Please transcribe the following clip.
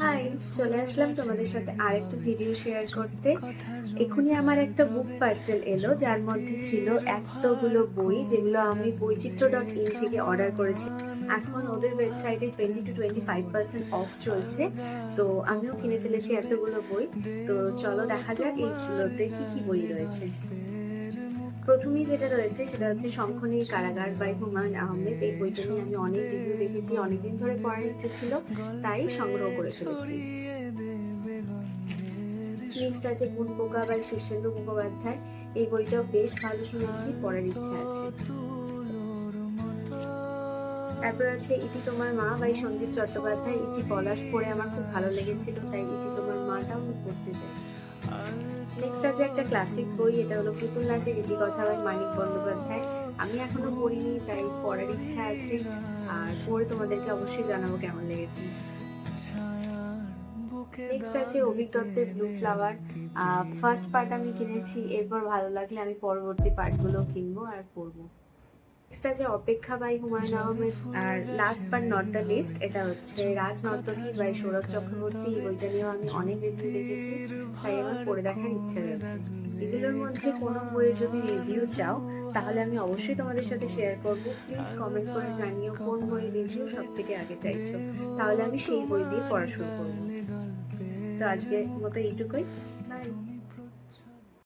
High, চলে আসলাম তোমাদের সাথে আরেকটা ভিডিও শেয়ার করতে। এখনই আমার একটা বুক পার্সেল এলো, যার মধ্যে ছিল এতগুলো বই, যেগুলো আমি বৈচিত্র্য.in থেকে অর্ডার করেছি। এখন ওদের ওয়েবসাইটে 20 to 25% অফ চলছে, তো আমিও কিনে ফেলেছি এতগুলো বই। তো চলো দেখা যাক এইগুলোতে কি কি বই রয়েছে। প্রথমেই যেটা রয়েছে সেটা হচ্ছে শঙ্খনীর কারাগার বাই হুমায়ুন আহমেদ। এই বইটা নিয়ে আমি অনেক রিভিউ দেখেছি, অনেকদিন ধরে পড়ার ইচ্ছে ছিল, তাই সংগ্রহ করে ফেলেছি। নেক্সট আছে কোন পোকা বাই শীর্ষেন্দু মুখোপাধ্যায়। এই বইটাও বেশ ভালো, শুনেছি, পড়ার ইচ্ছে আছে। তারপর আছে ইতি তোমার মা বাই সঞ্জীব চট্টোপাধ্যায়। ইতি পলাশ পড়ে আমার খুব ভালো লেগেছিল, তাই ইতি তোমার মাটাও আমি পড়তে চাই। নেক্সট আছে একটা ক্লাসিক বই, এটা হলো পুতুল নাচের ইতিকথা বাই মানিক বন্দ্যোপাধ্যায়। আমি এখনো পড়িনি, তাই পড়ার ইচ্ছা আছে, আর পড়ে তোমাদেরকে অবশ্যই জানাবো কেমন লেগেছে। নেক্সট আছে অভিক দত্তের ব্লু ফ্লাওয়ার। ফার্স্ট পার্ট আমি কিনেছি, এরপর ভালো লাগলে আমি পরবর্তী পার্টগুলো কিনবো আর পড়বো। নেক্সট আছে অপেক্ষা বাই হুমায়ুন আহমেদ। আর last but not the least, এটা হচ্ছে রাজ নর্তকী বাই সৌরভ চক্রবর্তী। এই বইটা নিয়েও আমি অনেক রিভিউ দেখেছি, তাই আমার পড়ে দেখার ইচ্ছে রয়েছে। এগুলোর মধ্যে কোনো বইয়ের যদি রিভিউ চাও, তাহলে আমি অবশ্যই তোমাদের সাথে শেয়ার করবো। প্লিজ কমেন্ট করে জানিও কোন বইয়ের রিভিউ সব থেকে আগে চাইছো, তাহলে আমি সেই বই দিয়ে পড়া শুরু করবো। তো আজকের মতো এইটুকুই, বাই।